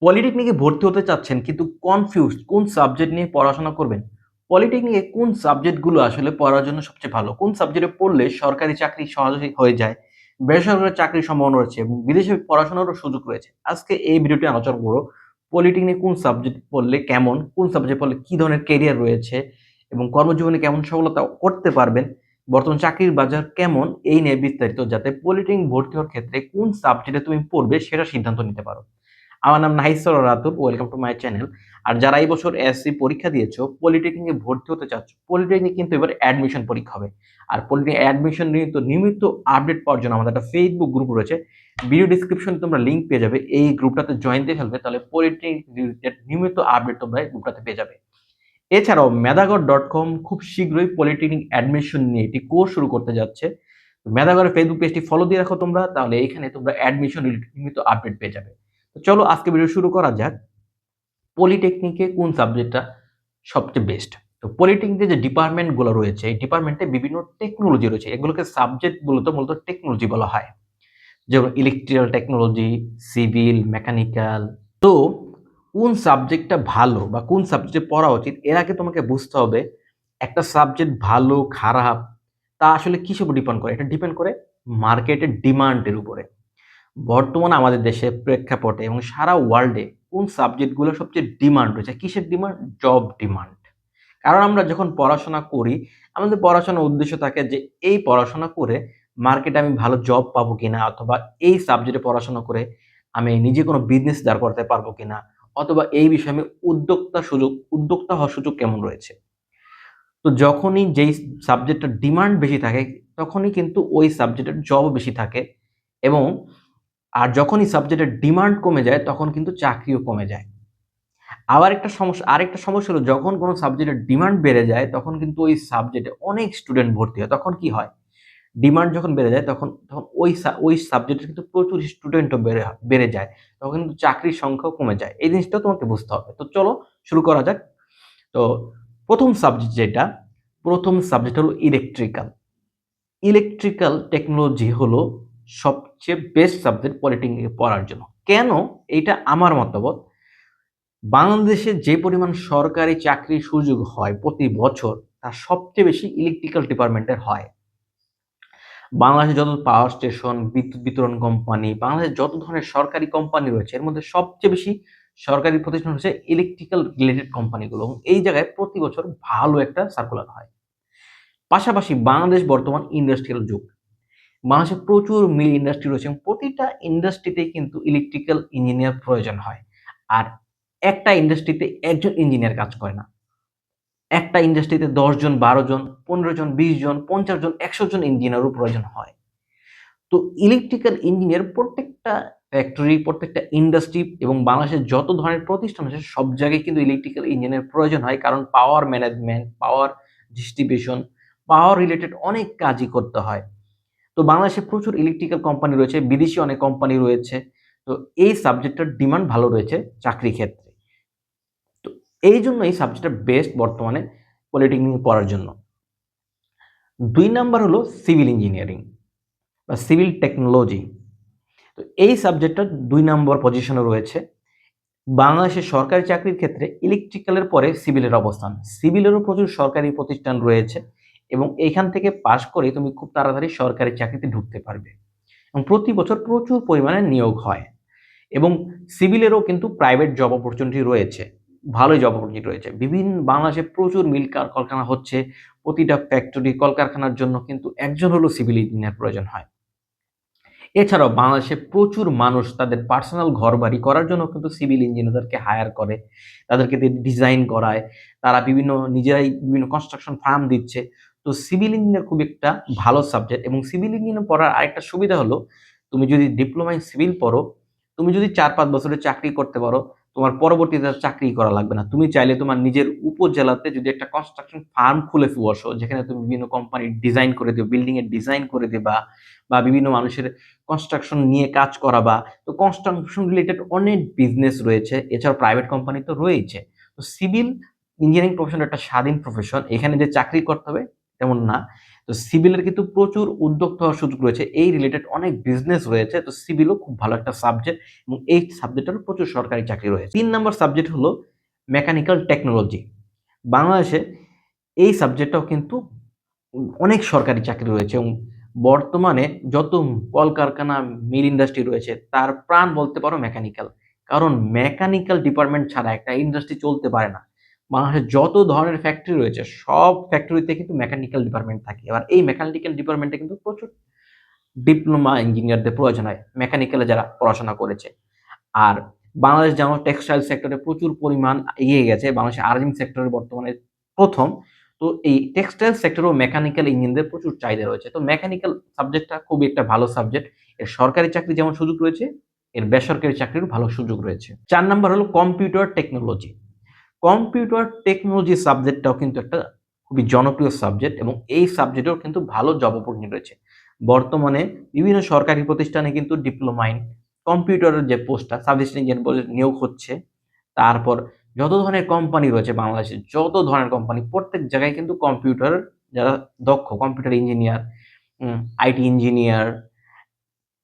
পলিটেকনিকে ভর্তি হতে চাচ্ছেন কিন্তু কনফিউজড কোন সাবজেক্ট নিয়ে পড়াশোনা করবেন? পলিটেকনিকে কোন সাবজেক্টগুলো আসলে পড়ার জন্য সবচেয়ে ভালো? কোন সাবজেক্টে পড়লে সরকারি চাকরি সহজেই হয়ে যায়, বেসরকারি চাকরির সম্ভাবনা রয়েছে এবং বিদেশে পড়াশোনারও সুযোগ রয়েছে। আজকে এই ভিডিওটি আলোচনা করব পলিটেকনিক কোন সাবজেক্ট পড়লে কেমন, কোন সাবজেক্ট পড়লে কি ধরনের ক্যারিয়ার রয়েছে এবং কর্মজীবনে কেমন সফলতা করতে পারবেন, বর্তমান চাকরির বাজার কেমন এই নিয়ে বিস্তারিত যাতে পলিটেকনিক ভর্তি হওয়ার ক্ষেত্রে কোন সাবজেক্টে তুমি পড়বে সেটা সিদ্ধান্ত নিতে পারো। আমার নাম Nahid Sarwar Ratul. Welcome to my channel. আর যারা এই বছর এসএসসি পরীক্ষা দিয়েছো, পলিটেকনিকে ভর্তি হতে চাচ্ছ, পলিটেকনিক কিন্তু এবার অ্যাডমিশন পরীক্ষা হবে। আর পলিটেকনিক অ্যাডমিশন নিয়মিত আপডেট পাওয়ার জন্য আমাদের একটা ফেসবুক গ্রুপ রয়েছে। ভিডিও ডেসক্রিপশনে তোমরা লিংক পেয়ে যাবে। এই গ্রুপটাতে জয়েন দিয়ে ফেলবে, তাহলে পলিটেকনিক রিলেটেড নিয়মিত আপডেট তোমরা এই গ্রুপটাতে পেয়ে যাবে। এছাড়াও মেধাগড়.com খুব শীঘ্রই পলিটেকনিক অ্যাডমিশন নিয়ে একটি কোর্স শুরু করতে যাচ্ছে। মেধাগড়ের ফেসবুক পেজটি ফলো দিয়ে রাখো তোমরা, তাহলে এইখানে তোমরা অ্যাডমিশন রিলেটেড নিয়মিত আপডেট পেয়ে যাবে। তো চলো আজকে ভিডিও শুরু করা যাক। পলিটেকনিকে কোন সাবজেক্টটা সবচেয়ে বেস্ট? তো পলিটেকনিকে যে ডিপার্টমেন্টগুলো রয়েছে, এই ডিপার্টমেন্টে বিভিন্ন টেকনোলজি রয়েছে। এগুলোকে সাবজেক্ট মূলত টেকনোলজি বলা হয়। যেমন ইলেকট্রিক্যাল টেকনোলজি, সিভিল, মেকানিক্যাল। তো কোন সাবজেক্টটা ভালো বা কোন সাবজেক্টে পড়া উচিত এর আগে তোমাকে বুঝতে হবে একটা সাবজেক্ট ভালো খারাপ তা আসলে কিসের উপর ডিপেন্ড করে? এটা ডিপেন্ড করে মার্কেটের ডিমান্ডের উপরে। বর্তমানে আমাদের দেশের প্রেক্ষাপটে এবং সারা ওয়ার্ল্ডে কোন সাবজেক্টগুলো সবচেয়ে ডিমান্ড রয়েছে? কিসের ডিমান্ড? Job demand. কারণ আমরা যখন পড়াশোনা করি, আমাদের পড়াশোনার উদ্দেশ্য থাকে যে এই পড়াশোনা করে মার্কেটে আমি ভালো জব পাবো কিনা, অথবা এই সাবজেক্টে পড়াশোনা করে আমি নিজে কোনো বিজনেস দাঁড় করাতে পারবো কিনা, অথবা এই বিষয়ে আমি উদ্যোক্তা হওয়ার সুযোগ কেমন রয়েছে। তো যখনই যেই সাবজেক্টটার ডিমান্ড বেশি থাকে, তখনই কিন্তু ওই সাবজেক্টের জবও বেশি থাকে। এবং যখনই সাবজেক্টের ডিমান্ড কমে যায়, তখন কিন্তু চাকরিও কমে যায়। আরেকটা সমস্যা হলো, যখন কোনো সাবজেক্টের ডিমান্ড বেড়ে যায়, তখন কিন্তু ওই সাবজেক্টে অনেক স্টুডেন্ট ভর্তি হয়। তখন কি হয়? ডিমান্ড যখন বেড়ে যায়, তখন তখন ওই সাবজেক্টের কিন্তু প্রচুর স্টুডেন্টও বেড়ে যায়। তখন কিন্তু চাকরির সংখ্যাও কমে যায়। এই জিনিসটাও তোমাকে বুঝতে হবে। তো চলো শুরু করা যাক। তো ১ম সাবজেক্ট হলো ইলেকট্রিক্যাল। ইলেকট্রিক্যাল টেকনোলজি হলো সবচেয়ে বেস্ট সাবজেক্ট পলিটেকনিকে পড়ার জন্য। কেন? এইটা আমার মতামত। বাংলাদেশে যে পরিমাণ সরকারি চাকরির সুযোগ হয় প্রতি বছর, তার সবচেয়ে বেশি ইলেকট্রিক্যাল ডিপার্টমেন্টের হয়। বাংলাদেশে যত পাওয়ার স্টেশন, বিদ্যুৎ বিতরণ কোম্পানি, বাংলাদেশে যত ধরনের সরকারি কোম্পানি রয়েছে, এর মধ্যে সবচেয়ে বেশি সরকারি প্রতিষ্ঠান হচ্ছে ইলেকট্রিক্যাল রিলেটেড কোম্পানিগুলো। এবং এই জায়গায় প্রতি বছর ভালো একটা সার্কুলার হয়। পাশাপাশি বাংলাদেশ বর্তমান ইন্ডাস্ট্রিয়াল যুগ। বাংলাদেশে প্রচুর মিল ইন্ডাস্ট্রি রয়েছে এবং প্রতিটা ইন্ডাস্ট্রিতেই কিন্তু ইলেকট্রিক্যাল ইঞ্জিনিয়ার প্রয়োজন হয়। আর একটা ইন্ডাস্ট্রিতে একজন ইঞ্জিনিয়ার কাজ করে না। একটা ইন্ডাস্ট্রিতে ১০ জন, ১২ জন, ১৫ জন, ২০ জন, ৫০ জন, ১০০ জন ইঞ্জিনিয়ারও প্রয়োজন হয়। তো ইলেকট্রিক্যাল ইঞ্জিনিয়ার প্রত্যেকটা ফ্যাক্টরি, প্রত্যেকটা ইন্ডাস্ট্রি এবং বাংলাদেশের যত ধরনের প্রতিষ্ঠান আছে, সব জায়গায় কিন্তু ইলেকট্রিক্যাল ইঞ্জিনিয়ার প্রয়োজন হয়। কারণ পাওয়ার ম্যানেজমেন্ট, পাওয়ার ডিস্ট্রিবিউশন, পাওয়ার রিলেটেড অনেক কাজই করতে হয়। তো বাংলাদেশে প্রচুর ইলেকট্রিক্যাল কোম্পানি রয়েছে, বিদেশি অনেক কোম্পানি রয়েছে। তো এই সাবজেক্টটার ডিমান্ড ভালো রয়েছে চাকরি ক্ষেত্রে। তো এইজন্য এই সাবজেক্টটা বেস্ট বর্তমানে পলিটেকনিক পড়ার জন্য। ২ নাম্বার হলো সিভিল ইঞ্জিনিয়ারিং বা সিভিল টেকনোলজি। তো এই সাবজেক্টটা ২ নম্বর পজিশনে রয়েছে। বাংলাদেশের সরকারি চাকরির ক্ষেত্রে ইলেকট্রিক্যালের পরে সিভিলের অবস্থান। সিভিলেরও প্রচুর সরকারি প্রতিষ্ঠান রয়েছে এবং এখান থেকে পাশ করে তুমি খুব তাড়াতাড়ি সরকারি চাকরিতে ঢুকতে পারবে। এবং প্রতি বছর প্রচুর পরিমাণে নিয়োগ হয়। এবং সিভিলেরও কিন্তু প্রাইভেট জব অপরচুনিটি রয়েছে। ভালোই জব অপরচুনিটি রয়েছে। বাংলাদেশে প্রচুর মিল কলকারখানা হচ্ছে। প্রতিটা ফ্যাক্টরি, কলকারখানার জন্য কিন্তু একজন হলেও সিভিল ইঞ্জিনিয়ার প্রয়োজন হয়। এছাড়াও বাংলাদেশে প্রচুর মানুষ তাদের পার্সোনাল ঘরবাড়ি করার জন্য কিন্তু সিভিল ইঞ্জিনিয়ারদেরকে হায়ার করে। তাদেরকে দিয়ে ডিজাইন করায়। তারা নিজেরাই বিভিন্ন কনস্ট্রাকশন ফার্ম দিচ্ছে। তো সিভিল ইঞ্জিনিয়ার খুব একটা ভালো সাবজেক্ট এবং সিভিল ইঞ্জিনিয়ার পড়ার আরেকটা সুবিধা হলো, তুমি যদি ডিপ্লোমা ইন সিভিল পড়ো, তুমি যদি ৪-৫ বছরের চাকরি করতে পারো, তোমার পরবর্তীতে আর চাকরি করা লাগবে না। তুমি চাইলে তোমার নিজের উপজেলাতে যদি একটা কনস্ট্রাকশন ফার্ম খুলে বসো, যেখানে তুমি বিভিন্ন কোম্পানির ডিজাইন করে দিও, বিল্ডিং এর ডিজাইন করে দিবা বা বিভিন্ন মানুষের কনস্ট্রাকশন নিয়ে কাজ করাবা। তো কনস্ট্রাকশন রিলেটেড অনেক বিজনেস রয়েছে। এছাড়াও প্রাইভেট কোম্পানি তো রয়েইছে। তো সিভিল ইঞ্জিনিয়ারিং প্রফেশন একটা স্বাধীন প্রফেশন। এখানে যে চাকরি করতে হবে তেমন না। তো সিভিলের কিন্তু প্রচুর উদ্যোক্তা হওয়ার সুযোগ রয়েছে, এই রিলেটেড অনেক বিজনেস রয়েছে। তো সিভিলও খুব ভালো একটা সাবজেক্ট এবং এই সাবজেক্টেরও প্রচুর সরকারি চাকরি রয়েছে। 3 নম্বর সাবজেক্ট হলো মেকানিক্যাল টেকনোলজি। বাংলাদেশে এই সাবজেক্টটাও কিন্তু অনেক সরকারি চাকরি রয়েছে এবং বর্তমানে যত কলকারখানা, মিল ইন্ডাস্ট্রি রয়েছে তার প্রাণ বলতে পারো মেকানিক্যাল। কারণ মেকানিক্যাল ডিপার্টমেন্ট ছাড়া একটা ইন্ডাস্ট্রি চলতে পারে না। বাংলাদেশে যত ধরনের ফ্যাক্টরি রয়েছে সব ফ্যাক্টরিতে কিন্তু মেকানিক্যাল ডিপার্টমেন্ট থাকে। এবার এই মেকানিক্যাল ডিপার্টমেন্টে কিন্তু প্রচুর ডিপ্লোমা ইঞ্জিনিয়ারদের প্রয়োজন হয়, মেকানিক্যালে যারা পড়াশোনা করেছে। আর বাংলাদেশ যেমন টেক্সটাইল সেক্টরে প্রচুর পরিমাণ এগিয়ে গেছে, বাংলাদেশের আর্মিং সেক্টরে বর্তমানে প্রথম। তো এই টেক্সটাইল সেক্টরেও মেকানিক্যাল ইঞ্জিনিয়ারদের প্রচুর চাহিদা রয়েছে। তো মেকানিক্যাল সাবজেক্টটা খুবই একটা ভালো সাবজেক্ট। এর সরকারি চাকরি যেমন সুযোগ রয়েছে, এর বেসরকারি চাকরিরও ভালো সুযোগ রয়েছে। 4 নাম্বার হলো কম্পিউটার টেকনোলজি। কম্পিউটার টেকনোলজি সাবজেক্টটাও কিন্তু একটা খুবই জনপ্রিয় সাবজেক্ট এবং এই সাবজেক্টেও কিন্তু ভালো জব অপরচুনিটি রয়েছে। বর্তমানে বিভিন্ন সরকারি প্রতিষ্ঠানে কিন্তু ডিপ্লোমা ইন কম্পিউটারের যে পোস্টটা সাবজেক্ট ইঞ্জিনিয়ার নিয়োগ হচ্ছে। তারপর যত ধরনের কোম্পানি রয়েছে বাংলাদেশে, যত ধরনের কোম্পানি প্রত্যেক জায়গায় কিন্তু কম্পিউটার যারা দক্ষ কম্পিউটার ইঞ্জিনিয়ার, আইটি ইঞ্জিনিয়ার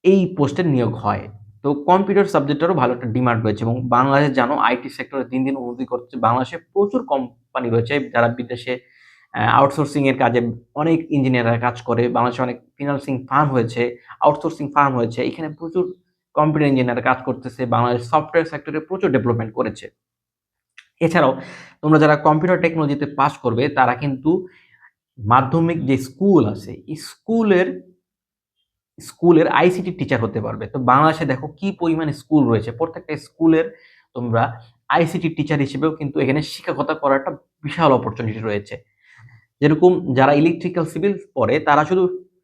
এই পোস্টে নিয়োগ হয়। তো কম্পিউটার সাবজেক্টেরও ভালো একটা ডিমান্ড রয়েছে এবং বাংলাদেশ জানো আইটি সেক্টরে দিন দিন উন্নতি করছে। বাংলাদেশে প্রচুর কোম্পানি রয়েছে যারা বিদেশে আউটসোর্সিং এর কাজে অনেক ইঞ্জিনিয়াররা কাজ করে। বাংলাদেশে অনেক ফিন্যান্সিং ফার্ম হয়েছে, আউটসোর্সিং ফার্ম হয়েছে। এখানে প্রচুর কম্পিউটার ইঞ্জিনিয়াররা কাজ করতেছে। বাংলাদেশ সফটওয়্যার সেক্টরে প্রচুর ডেভেলপমেন্ট করেছে। এছাড়াও তোমরা যারা কম্পিউটার টেকনোলজিতে পাস করবে তারা কিন্তু মাধ্যমিক যে স্কুল আছে, স্কুলের আইসিটি টিচার হতে পারবে। তো বাংলাদেশে দেখো কি পরিমাণ স্কুল রয়েছে, প্রত্যেকটা স্কুলের তোমরা আইসিটি টিচার হিসেবেও কিন্তু এখানে শিক্ষকতা করার একটা বিশাল অপরচুনিটি রয়েছে। যেরকম যারা ইলেকট্রিক্যাল সিভিল পড়ে তারা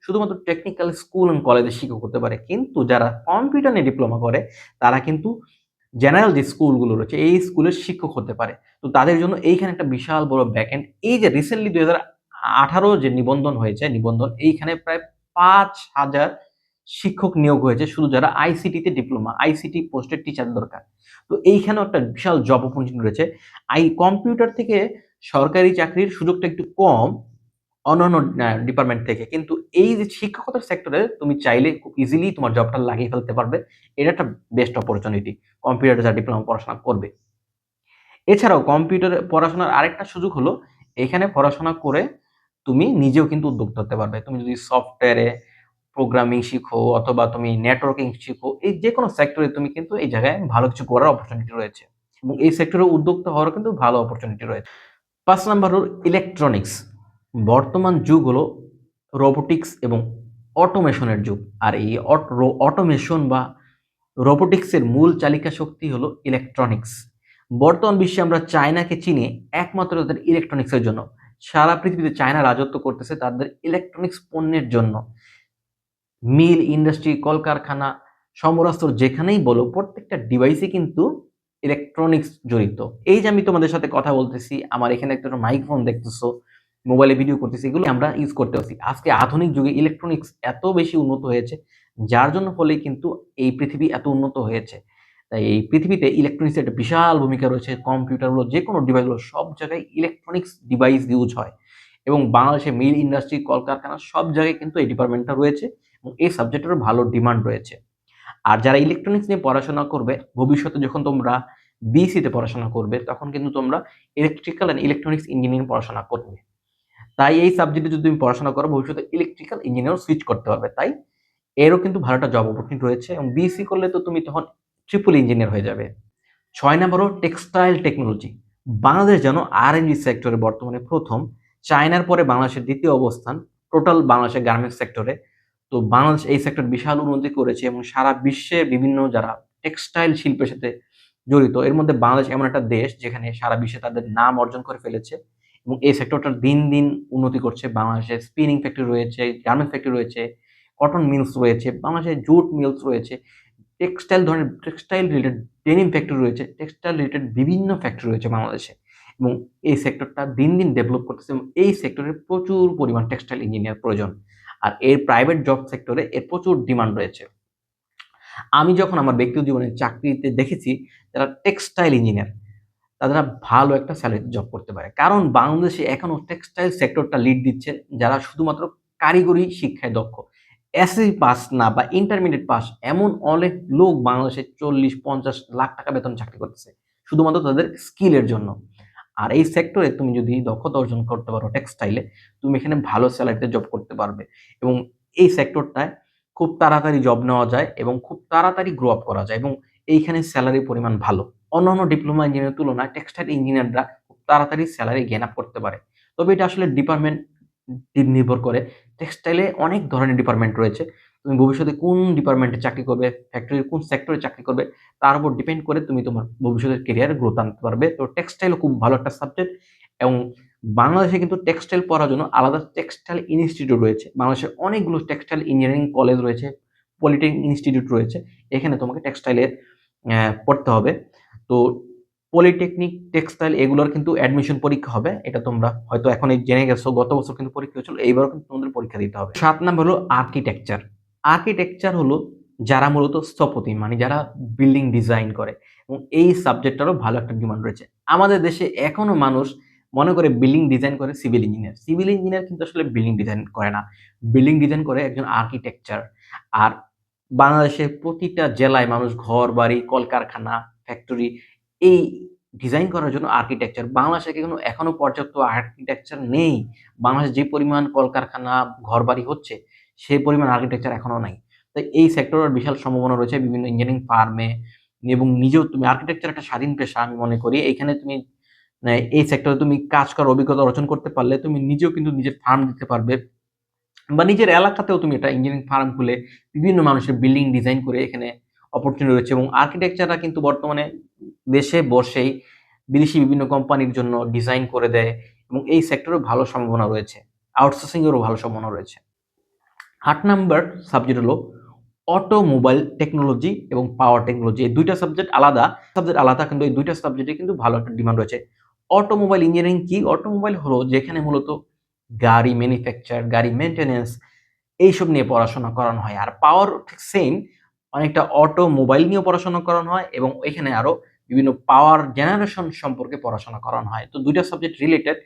শুধুমাত্র টেকনিক্যাল স্কুল এন্ড কলেজে শিক্ষক হতে পারে, কিন্তু যারা কম্পিউটার নিয়ে ডিপ্লোমা করে তারা কিন্তু জেনারেল যে স্কুলগুলো রয়েছে এই স্কুলের শিক্ষক হতে পারে। তো তাদের জন্য এইখানে একটা বিশাল বড় ব্যাকএন্ড। এই যে রিসেন্টলি 2018 যে নিবন্ধন হয়েছে, এইখানে প্রায় 5,000 শিক্ষক নিয়োগ হয়েছে শুধু যারা আইসিটিতে ডিপ্লোমা, আইসিটি পোস্টের টিচার দরকার। তো এইখানেও একটা বিশাল জব অপরচুনিটি রয়েছে। কম্পিউটার থেকে সরকারি চাকরির সুযোগটা একটু কম অন্যান্য ডিপার্টমেন্ট থেকে, কিন্তু এই যে শিক্ষকতার সেক্টরে তুমি চাইলে খুব ইজিলি তোমার জবটা লাগিয়ে ফেলতে পারবে। এটা একটা বেস্ট অপরচুনিটি কম্পিউটারে যারা ডিপ্লোমা পড়াশোনা করবে। এছাড়াও কম্পিউটারে পড়াশোনার আরেকটা সুযোগ হলো এখানে পড়াশোনা করে তুমি নিজেও কিন্তু উদ্যোক্তা হতে পারবে। তুমি যদি সফটওয়্যারে প্রোগ্রামিং শিখো অথবা তুমি নেটওয়ার্কিং শিখো, এই যেকোনো সেক্টরে তুমি কিন্তু এই জায়গায় ভালো কিছু করার অপরচুনিটি রয়েছে এবং এই সেক্টরে উদ্যোক্তা হওয়ারও কিন্তু ভালো অপরচুনিটি রয়েছে। 5 নাম্বার হলো ইলেকট্রনিক্স। বর্তমান যুগ হলো রোবোটিক্স এবং অটোমেশনের যুগ। আর এই অটোমেশন বা রোবোটিক্সের মূল চালিকা শক্তি হলো ইলেকট্রনিক্স। বর্তমান বিশ্বে আমরা চায়নাকে চিনি একমাত্র তাদের ইলেকট্রনিক্সের জন্য। সারা পৃথিবীতে চায়না রাজত্ব করতেছে তাদের ইলেকট্রনিক্স পণ্যের জন্য। মিল ইন্ডাস্ট্রি, কলকারখানা, সমরাস্ত্র যেখানেই বলো প্রত্যেকটা ডিভাইসে কিন্তু ইলেকট্রনিক্স জড়িত। এই যে আমি তোমাদের সাথে কথা বলতেছি, আমার এখানে একটা মাইক্রোফোন দেখতেছো, মোবাইলে ভিডিও করতেছি, এগুলো আমরা ইউজ করতে পারছি। আজকে আধুনিক যুগে ইলেকট্রনিক্স এত বেশি উন্নত হয়েছে যার জন্য ফলে কিন্তু এই পৃথিবী এত উন্নত হয়েছে। তাই এই পৃথিবীতে ইলেকট্রনিক্সের একটা বিশাল ভূমিকা রয়েছে। কম্পিউটারগুলো যে কোনো ডিভাইসগুলো সব জায়গায় ইলেকট্রনিক্স ডিভাইস ইউজ হয় এবং বাংলাদেশে মিল ইন্ডাস্ট্রি, কলকারখানা সব জায়গায় কিন্তু এই ডিপার্টমেন্টটা রয়েছে এবং এই সাবজেক্টেরও ভালো ডিমান্ড রয়েছে। আর যারা ইলেকট্রনিক্স নিয়ে পড়াশোনা করবে ভবিষ্যতে যখন তোমরা বিএসসিতে পড়াশোনা করবে তখন কিন্তু তোমরা ইলেকট্রিক্যাল অ্যান্ড ইলেকট্রনিক্স ইঞ্জিনিয়ারিং পড়াশোনা করবে। তাই এই সাবজেক্টে যদি তুমি পড়াশোনা করো ভবিষ্যতে ইলেকট্রিক্যাল ইঞ্জিনিয়ার সুইচ করতে পারবে। তাই এরও কিন্তু ভালো একটা জব অপরচুনিটি রয়েছে এবং বিএসসি করলে তো তুমি তখন ট্রিপল ইঞ্জিনিয়ার হয়ে যাবে। 6 নাম্বার হলো টেক্সটাইল টেকনোলজি। বাংলাদেশ যেন আর&ডি সেক্টরে বর্তমানে প্রথম, চায়নার পরে বাংলাদেশের দ্বিতীয় অবস্থান টোটাল বাংলাদেশের গার্মেন্টস সেক্টরে। তো বাংলাদেশ এই সেক্টর বিশাল উন্নতি করেছে এবং সারা বিশ্বে বিভিন্ন যারা টেক্সটাইল শিল্পের সাথে জড়িত এর মধ্যে বাংলাদেশ এমন একটা দেশ যেখানে সারা বিশ্বে তাদের নাম অর্জন করে ফেলেছে এবং এই সেক্টরটা দিন দিন উন্নতি করছে। বাংলাদেশে স্পিনিং ফ্যাক্টরি রয়েছে, গার্মেন্টস ফ্যাক্টরি রয়েছে, কটন মিলস রয়েছে, বাংলাদেশে জুট মিলস রয়েছে, টেক্সটাইল রিলেটেড ডেনিম ফ্যাক্টরি রয়েছে, টেক্সটাইল রিলেটেড বিভিন্ন ফ্যাক্টরি রয়েছে বাংলাদেশে এবং এই সেক্টরটা দিন দিন ডেভেলপ করতেছে এবং এই সেক্টরে প্রচুর পরিমাণ টেক্সটাইল ইঞ্জিনিয়ার প্রয়োজন। আর এর প্রাইভেট জব সেক্টরে এর প্রচুর ডিমান্ড রয়েছে। আমি যখন আমার ব্যক্তিগত জীবনে চাকরিতে দেখেছি যারা টেক্সটাইল ইঞ্জিনিয়ার তারা ভালো একটা স্যালারিতে জব করতে পারে। কারণ বাংলাদেশে এখনো টেক্সটাইল সেক্টরটা লিড দিচ্ছে যারা শুধুমাত্র কারিগরি শিক্ষায় দক্ষ। এসএসসি পাস না বা ইন্টারমিডিয়েট পাস এমন অনেক লোক বাংলাদেশে ৪০-৫০ লাখ টাকা বেতন চাকরি করতেছে। শুধুমাত্র তাদের স্কিলের জন্য। আর এই সেক্টরে তুমি যদি দক্ষতা অর্জন করতে পারো টেক্সটাইলে, তুমি এখানে ভালো স্যালারিতে জব করতে পারবে। এবং এই সেক্টরটায় খুব তাড়াতাড়ি জব নেওয়া যায় এবং খুব তাড়াতাড়ি গ্রো আপ করা যায় এবং এইখানে স্যালারির পরিমাণ ভালো। অন্যান্য ডিপ্লোমা ইঞ্জিনিয়ারের তুলনায় টেক্সটাইল ইঞ্জিনিয়াররা খুব তাড়াতাড়ি স্যালারি গেইন আপ করতে পারে। তবে এটা আসলে ডিপার্টমেন্ট নির্ভর করে। টেক্সটাইলে অনেক ধরনের ডিপার্টমেন্ট রয়েছে। তুমি ভবিষ্যতে কোন ডিপার্টমেন্টে চাকরি করবে, ফ্যাক্টরির কোন সেক্টরে চাকরি করবে, তার উপর ডিপেন্ড করে তুমি তোমার ভবিষ্যতের ক্যারিয়ারে গ্রোথ আনতে পারবে। তো টেক্সটাইলও খুব ভালো একটা সাবজেক্ট এবং বাংলাদেশে কিন্তু টেক্সটাইল পড়ার জন্য আলাদা টেক্সটাইল ইনস্টিটিউট রয়েছে। বাংলাদেশে অনেকগুলো টেক্সটাইল ইঞ্জিনিয়ারিং কলেজ রয়েছে, পলিটেকনিক ইনস্টিটিউট রয়েছে। এখানে তোমাকে টেক্সটাইলে পড়তে হবে। তো পলিটেকনিক, টেক্সটাইল এগুলোর কিন্তু অ্যাডমিশন পরীক্ষা হবে। এটা তোমরা হয়তো এখনই জেনে গেছো। গত বছর কিন্তু পরীক্ষা হয়েছিল। এইবারও কিন্তু তোমাদের পরীক্ষা দিতে হবে। ৭ নাম্বার হলো আর্কিটেকচার। আর্কিটেকচার হলো যারা মূলত স্থপতি মানে যারা বিল্ডিং ডিজাইন করে এবং এই সাবজেক্টটারও ভালো একটা ডিমান্ড রয়েছে। আমাদের দেশে এখনো মানুষ মনে করে বিল্ডিং ডিজাইন করে সিভিল ইঞ্জিনিয়ার। সিভিল ইঞ্জিনিয়ার কিন্তু আসলে বিল্ডিং ডিজাইন করে না। বিল্ডিং ডিজাইন করে একজন আর্কিটেকচার। আর বাংলাদেশের প্রতিটা জেলায় মানুষ ঘর-বাড়ি, কলকারখানা, ফ্যাক্টরি এই ডিজাইন করার জন্য আর্কিটেকচার। বাংলাদেশে কিন্তু এখনো পর্যাপ্ত আর্কিটেকচার নেই। বাংলাদেশে যে পরিমাণ কলকারখানা, ঘরবাড়ি হচ্ছে, সেই পরিমাণ আর্কিটেকচার এখনো নাই। তাই এই সেক্টরের বিশাল সম্ভাবনা রয়েছে বিভিন্ন ইঞ্জিনিয়ারিং ফার্মে এবং নিজেও তুমি আর্কিটেকচার একটা স্বাধীন পেশা আমি মনে করি। এখানে তুমি এই সেক্টরে তুমি কাজ করার অভিজ্ঞতা অর্জন করতে পারলে তুমি নিজেও কিন্তু নিজের ফার্ম দিতে পারবে বা নিজের এলাকাতেও তুমি এটা ইঞ্জিনিয়ারিং ফার্ম খুলে বিভিন্ন মানুষের বিল্ডিং ডিজাইন করে এখানে অপরচুনিটি রয়েছে এবং আর্কিটেকচাররা কিন্তু বর্তমানে দেশে বসেই বিদেশি বিভিন্ন কোম্পানির জন্য ডিজাইন করে দেয় এবং এই সেক্টরেও ভালো সম্ভাবনা রয়েছে। আউটসোর্সিং এরও ভালো সম্ভাবনা রয়েছে। ৮ নাম্বার সাবজেক্ট হলো অটোমোবাইল টেকনোলজি এবং পাওয়ার টেকনোলজি। এই ২ টা সাবজেক্ট আলাদা কিন্তু এই ২ টা সাবজেক্টে কিন্তু ভালো একটা ডিমান্ড রয়েছে। অটোমোবাইল ইঞ্জিনিয়ারিং কি? অটোমোবাইল হলো যেখানে মূলত গাড়ি ম্যানুফ্যাকচার, গাড়ি মেইনটেন্যান্স এইসব নিয়ে পড়াশোনা করানো হয়। আর পাওয়ার ঠিক সেম অনেকটা অটোমোবাইল নিয়েও পড়াশোনা করানো হয় এবং এখানে আরো বিভিন্ন পাওয়ার জেনারেশন সম্পর্কে পড়াশোনা করানো হয়। তো ২ টা সাবজেক্ট রিলেটেড।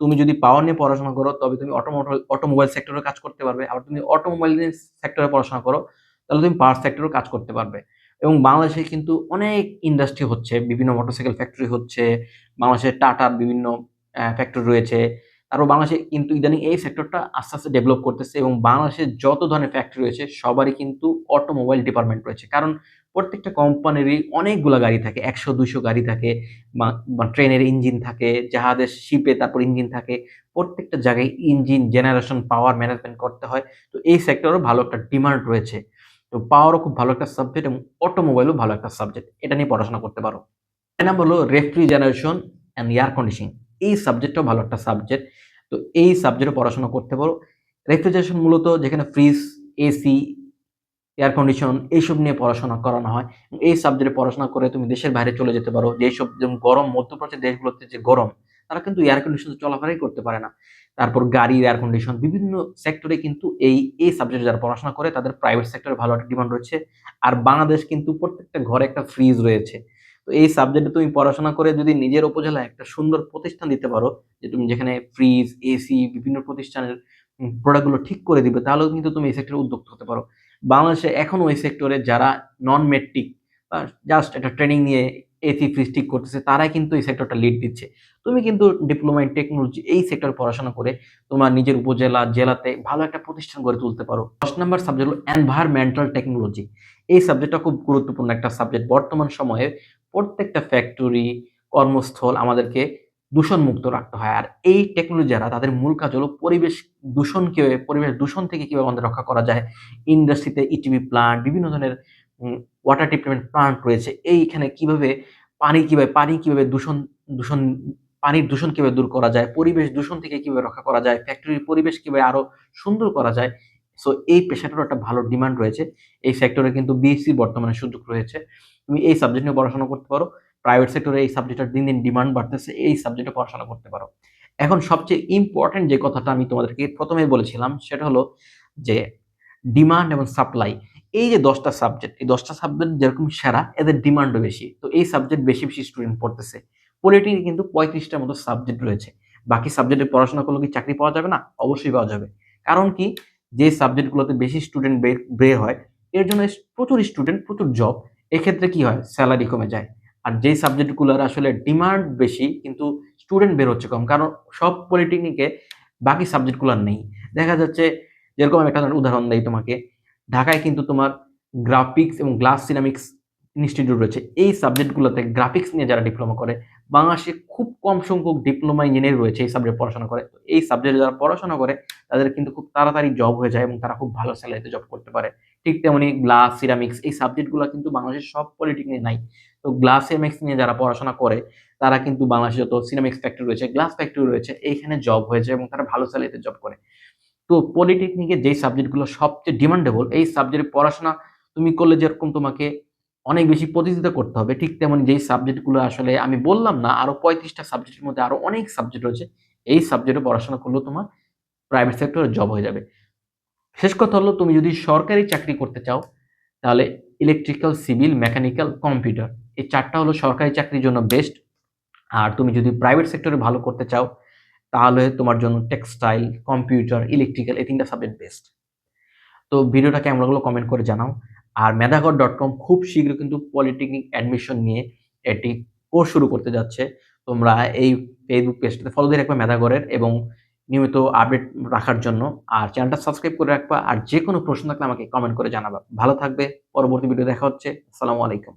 তুমি যদি পাওয়ার নিয়ে পড়াশোনা করো তবে তুমি অটোমোবাইল সেক্টরে কাজ করতে পারবে। আবার তুমি অটোমোবাইল সেক্টরে পড়াশোনা করো তাহলে তুমি পাওয়ার সেক্টরেও কাজ করতে পারবে। এবং বাংলাদেশে কিন্তু অনেক ইন্ডাস্ট্রি হচ্ছে, বিভিন্ন মোটরসাইকেল ফ্যাক্টরি হচ্ছে, বাংলাদেশে টাটার বিভিন্ন ফ্যাক্টরি রয়েছে। তারপর বাংলাদেশে কিন্তু ইদানিং এই সেক্টরটা আস্তে, আস্তে ডেভেলপ করতেছে এবং বাংলাদেশে যত ধরনের ফ্যাক্টরি রয়েছে সবারই কিন্তু অটোমোবাইল ডিপার্টমেন্ট রয়েছে। কারণ প্রত্যেকটা কোম্পানিরই অনেকগুলা গাড়ি থাকে। ১০০-২০০ গাড়ি থাকে বা ট্রেনের ইঞ্জিন থাকে, জাহাজের শিপে তারপর ইঞ্জিন থাকে। প্রত্যেকটা জায়গায় ইঞ্জিন, জেনারেশন, পাওয়ার ম্যানেজমেন্ট করতে হয়। তো এই সেক্টরেও ভালো একটা ডিমান্ড রয়েছে। তো পাওয়ারও খুব ভালো একটা সাবজেক্ট এবং অটোমোবাইলও ভালো একটা সাবজেক্ট। এটা নিয়ে পড়াশোনা করতে পারো। ৬ নাম্বার হলো রেফ্রিজারেশন অ্যান্ড এয়ার কন্ডিশনিং। এই সাবজেক্টটাও ভালো একটা সাবজেক্ট। তো এই সাবজেক্টে পড়াশোনা করতে পারো। রেফ্রিজারেশন মূলত যেখানে ফ্রিজ, এসি, এয়ার কন্ডিশন এইসব নিয়ে পড়াশোনা করানো হয়। এই সাবজেক্টে পড়াশোনা করে তুমি দেশের বাইরে চলে যেতে পারো। যেসব যেমন গরম মধ্যপ্রাচ্যের দেশগুলোতে যে গরম, তারা কিন্তু এয়ার কন্ডিশনে চলাফেরাই করতে পারে না। তারপর গাড়ির এয়ার কন্ডিশন বিভিন্ন সেক্টরে কিন্তু এই সাবজেক্টে যারা পড়াশোনা করে তাদের প্রাইভেট সেক্টরে ভালো একটা ডিমান্ড রয়েছে। আর বাংলাদেশ কিন্তু প্রত্যেকটা ঘরে একটা ফ্রিজ রয়েছে। তো এই সাবজেক্টে তুমি পড়াশোনা করে যদি নিজের উপজেলায় একটা সুন্দর প্রতিষ্ঠান দিতে পারো, যে তুমি যেখানে ফ্রিজ, এসি বিভিন্ন প্রতিষ্ঠানের প্রোডাক্ট গুলো ঠিক করে দিবে, তাহলেও কিন্তু তুমি এই সেক্টরে উদ্যোক্তা হতে পারো। বাংলাদেশে এখনো এই সেক্টরে যারা নন মেট্রিক বা জাস্ট একটা ট্রেনিং নিয়ে এসি ফ্রিজ ঠিক করতেছে তারাই কিন্তু এই সেক্টরটা লিড দিচ্ছে। তুমি কিন্তু ডিপ্লোমা ইন টেকনোলজি এই সেক্টরে পড়াশোনা করে তোমার নিজের উপজেলা, জেলাতে ভালো একটা প্রতিষ্ঠান গড়ে তুলতে পারো। ১০ নাম্বার সাবজেক্ট হলো এনভায়রনমেন্টাল টেকনোলজি। এই সাবজেক্টটা খুব গুরুত্বপূর্ণ একটা সাবজেক্ট। বর্তমান সময়ে প্রত্যেকটা ফ্যাক্টরি, কর্মস্থল আমাদেরকে দূষণমুক্ত রাখতে হয়। আর এই টেকনোলজি যারা তাদের মূল কাজ হলো পরিবেশ দূষণ থেকে কিভাবে আমাদের রক্ষা করা যায়। ইন্ডাস্ট্রিতে ইটিভি প্লান্ট, বিভিন্ন ধরনের ওয়াটার ট্রিটমেন্ট প্লান্ট রয়েছে। এইখানে কিভাবে পানি কিভাবে দূষণ পানির দূষণ কিভাবে দূর করা যায়, পরিবেশ দূষণ থেকে কিভাবে রক্ষা করা যায়, ফ্যাক্টরির পরিবেশ কিভাবে আরো সুন্দর করা যায়। সো এই পেশাটারও একটা ভালো ডিমান্ড রয়েছে। এই সেক্টরে কিন্তু বিএসসি বর্তমানে সুযোগ রয়েছে। তুমি এই সাবজেক্ট নিয়ে পড়াশোনা করতে পারো। প্রাইভেট সেক্টরে এই সাবজেক্টটার দিন, দিন ডিমান্ড বাড়তেছে। এই সাবজেক্টে পড়াশোনা করতে পারো। এখন সবচেয়ে ইম্পোর্টেন্ট যে কথাটা আমি তোমাদেরকে ১ম এই বলেছিলাম সেটা হলো যে ডিমান্ড এবং সাপ্লাই। এই যে ১০ টা সাবজেক্ট, এই ১০ টা সাবজেক্ট যেরকম সেরা এদের ডিমান্ডও বেশি। তো এই সাবজেক্ট বেশি, বেশি স্টুডেন্ট পড়তেছে। পলিটেকনিকে কিন্তু 35টার মতো সাবজেক্ট রয়েছে। বাকি সাবজেক্টে পড়াশোনা করলে কি চাকরি পাওয়া যাবে না? অবশ্যই পাওয়া যাবে। কারণ কি? যে সাবজেক্টগুলোতে বেশি স্টুডেন্ট বের হয়, এর জন্য প্রচুর স্টুডেন্ট, প্রচুর জব। এক্ষেত্রে কি হয়? সেলারি কমে যায়। আর যেই সাবজেক্টগুলোর আসলে ডিমান্ড বেশি কিন্তু স্টুডেন্ট বের হচ্ছে কম। কারণ সব পলিটেকনিকে বাকি সাবজেক্টগুলো নেই। দেখা যাচ্ছে যেরকম আমি একটা উদাহরণ দেই তোমাকে। ঢাকায় কিন্তু তোমার গ্রাফিক্স এবং গ্লাস সিরামিক্স ইনস্টিটিউট রয়েছে। এই সাবজেক্টগুলোতে গ্রাফিক্স নিয়ে যারা ডিপ্লোমা করে, বাংলাদেশে খুব কম সংখ্যক ডিপ্লোমা ইঞ্জিনিয়ার রয়েছে এই সাবজেক্টে পড়াশোনা করে। তো এই সাবজেক্টে যারা পড়াশোনা করে তাদের কিন্তু খুব তাড়াতাড়ি জব হয়ে যায় এবং তারা খুব ভালো স্যালারিতে জব করতে পারে। ঠিক তেমনি গ্লাস, সিরামিক্স এই সাবজেক্টগুলো কিন্তু বাংলাদেশের সব পলিটেকনিকে নাই। তো গ্লাস, সিরামিক্স নিয়ে যারা পড়াশোনা করে তারা কিন্তু বাংলাদেশে যত সিরামিক্স ফ্যাক্টরি রয়েছে, গ্লাস ফ্যাক্টরি রয়েছে, এইখানে জব হয়ে যায় এবং তারা ভালো স্যালারিতে জব করে। তো পলিটেকনিকে যেই সাবজেক্টগুলো সবচেয়ে ডিমান্ডেবল, এই সাবজেক্টে পড়াশোনা তুমি করলে যেরকম তোমাকে অনেক বেশি প্রতিযোগিতা করতে হবে, ঠিক তেমনি যেই সাবজেক্টগুলো আসলে আমি বললাম না, আরো 35টা সাবজেক্টের মধ্যে আরো অনেক সাবজেক্ট রয়েছে। এই সাবজেক্টে পড়াশোনা করলেও তোমার প্রাইভেট সেক্টরে জব হয়ে যাবে। শেষ কথা হলো, তুমি যদি সরকারি চাকরি করতে চাও, তাহলে ইলেকট্রিক্যাল, সিভিল, মেকানিক্যাল, কম্পিউটার এই 4টা হলো সরকারি চাকরির জন্য বেস্ট। আর তুমি যদি প্রাইভেট সেক্টরে ভালো করতে চাও, তাহলে তোমার জন্য টেক্সটাইল, কম্পিউটার, ইলেকট্রিক্যাল এই 3টা সাবজেক্ট বেস্ট। তো ভিডিওটা কেমন লাগলো কমেন্ট করে জানাও। আর মেধাগড়.com খুব শীঘ্রই কিন্তু পলিটেকনিক অ্যাডমিশন নিয়ে একটি কোর্স শুরু করতে যাচ্ছে। তোমরা এই ফেসবুক পেজটাতে ফলো দিয়ে রাখবা মেধাগড়ের, এবং নিয়মিত আপডেট রাখার জন্য। আর চ্যানেলটা সাবস্ক্রাইব করে রাখবা। আর যে কোনো প্রশ্ন থাকলে আমাকে কমেন্ট করে জানাবা। ভালো থাকবে। পরবর্তী ভিডিও দেখা হচ্ছে। আসসালামু আলাইকুম।